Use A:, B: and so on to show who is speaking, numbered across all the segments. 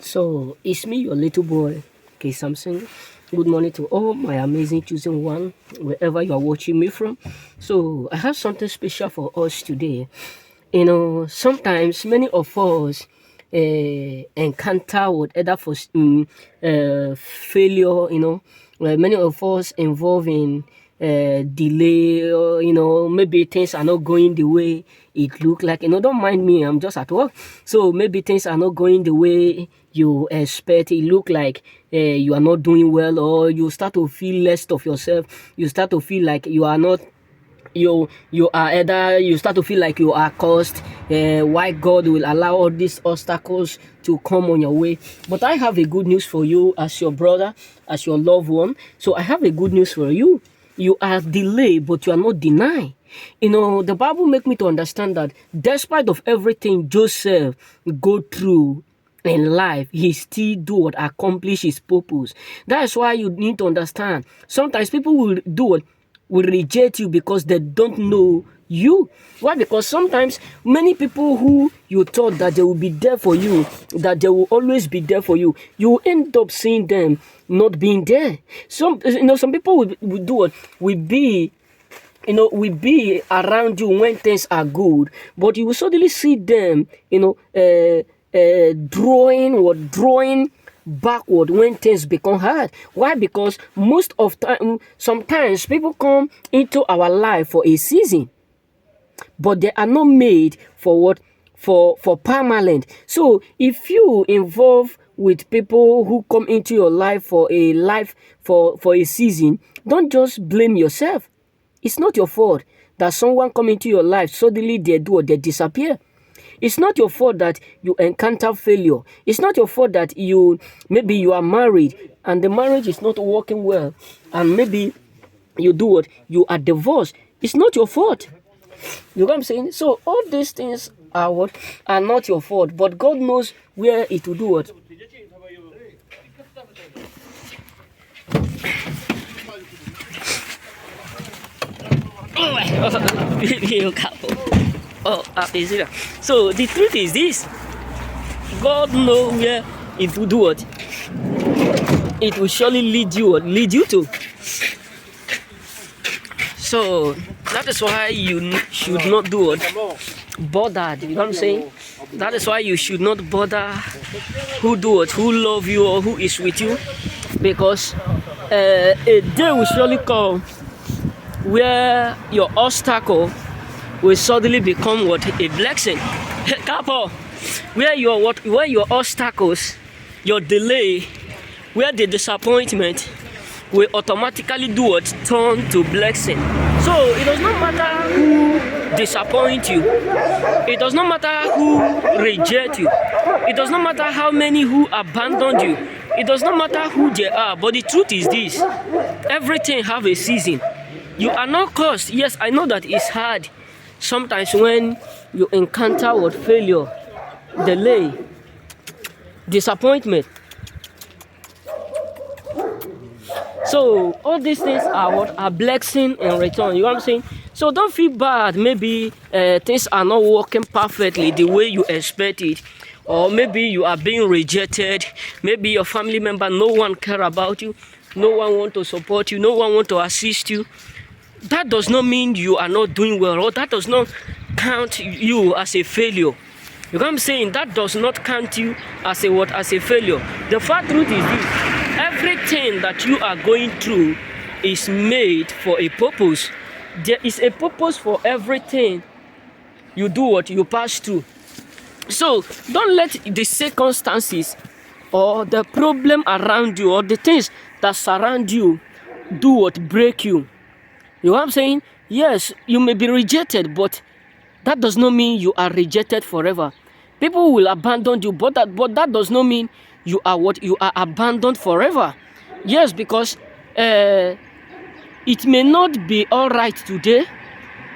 A: So it's me, your little boy, K Samson. Good morning to all my amazing chosen one, wherever you are watching me from. So I have something special for us today. Sometimes many of us encounter whatever for failure. Many of us involve in delay, or maybe things are not going the way it look like. Don't mind me, I'm just at work. So maybe things are not going the way you expect. It look like you are not doing well, or you start to feel less of yourself. You start to feel like you are not, you are either, you start to feel like you are cursed. Why God will allow all these obstacles to come on your way. But I have a good news for you, as your brother, as your loved one. So I have a good news for you. You are delayed, but you are not denied. The Bible make me to understand that despite of everything Joseph go through in life, he still do what accomplish his purpose. That's why you need to understand. Sometimes people will reject you because they don't know you. Why? Because sometimes many people who you thought that they will be there for you, that they will always be there for you, you will end up seeing them not being there. Some people will do what will be, will be around you when things are good, but you will suddenly see them, drawing backward when things become hard. Why? Because most of time, sometimes people come into our life for a season, but they are not made for what, for permanent. So if you involve with people who come into your life for a season, don't just blame yourself. It's not your fault that someone come into your life, suddenly they disappear. It's not your fault that you encounter failure. It's not your fault that maybe you are married and the marriage is not working well, and maybe you are divorced. It's not your fault. You know what I'm saying? So all these things are not your fault, but God knows where it will do what. So the truth is this: God knows where it will do what. It will surely lead you to. So that is why you should not do what, bothered. You know what I'm saying? That is why you should not bother who love you or who is with you, because a day will surely come where your obstacle will suddenly become what, a blessing. Couple, where your obstacles, your delay, where the disappointment will automatically do what, turn to blessing. So it does not matter who disappoint you. It does not matter who reject you. It does not matter how many who abandoned you. It does not matter who they are. But the truth is this: everything have a season. You are not cursed. Yes, I know that it's hard sometimes when you encounter what, failure, delay, disappointment. So all these things are what, are blessing in return. You know what I'm saying? So don't feel bad. Maybe things are not working perfectly the way you expect it, or maybe you are being rejected. Maybe your family member, no one care about you, no one want to support you, no one want to assist you. That does not mean you are not doing well, or that does not count you as a failure. You know what I'm saying? That does not count you as a failure. The fact truth is this: everything that you are going through is made for a purpose. There is a purpose for everything you do, what you pass through. So don't let the circumstances or the problem around you or the things that surround you do what, break you. You know what I'm saying? Yes, you may be rejected, but that does not mean you are rejected forever. People will abandon you, but that does not mean you are abandoned forever. Yes, because it may not be all right today.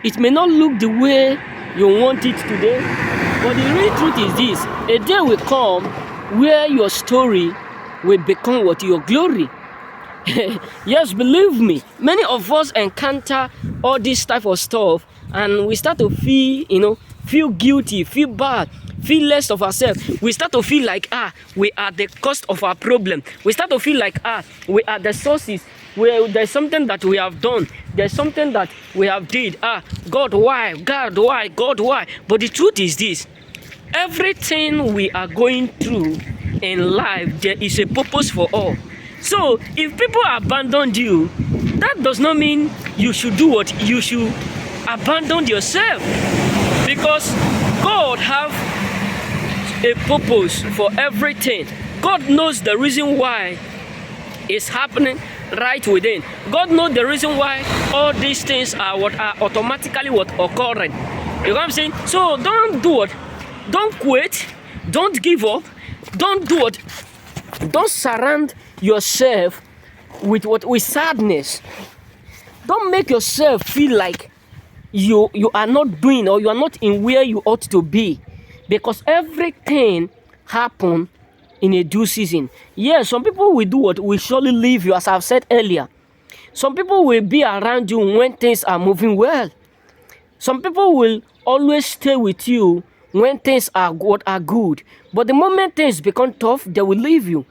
A: It may not look the way you want it today. But the real truth is this: a day will come where your story will become what, your glory. Yes, believe me, many of us encounter all this type of stuff and we start to feel guilty, feel bad, feel less of ourselves. We start to feel like, we are the cause of our problem. We start to feel like, we are the sources. There's something that we have done. There's something that we have did. God, why? God, why? God, why? But the truth is this. Everything we are going through in life, there is a purpose for all. So if people abandoned you, that does not mean you should do what? You should abandon yourself. Because God have a purpose for everything. God knows the reason why it's happening right within. God knows the reason why all these things are what are automatically what occurring. You know what I'm saying? So don't do what? Don't quit. Don't give up. Don't do what? Don't surround yourself with what? With sadness. Don't make yourself feel like you are not doing, or you are not in where you ought to be, because everything happen in a due season. Yes, some people will do what? Will surely leave you, as I've said earlier. Some people will be around you when things are moving well. Some people will always stay with you when things are good. But the moment things become tough, they will leave you.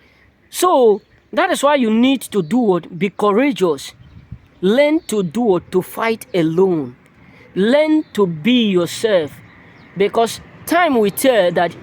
A: So that is why you need to do what? Be courageous. Learn to do what? To fight alone. Learn to be yourself. Because time will tell that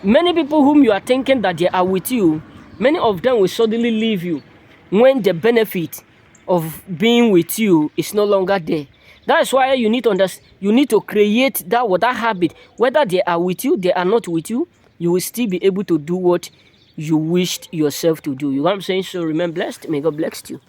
A: many people whom you are thinking that they are with you, many of them will suddenly leave you when the benefit of being with you is no longer there. That's why you need to understand, you need to create that habit. Whether they are with you, they are not with you, you will still be able to do what you wished yourself to do. You know what I'm saying? So remain blessed. May God bless you.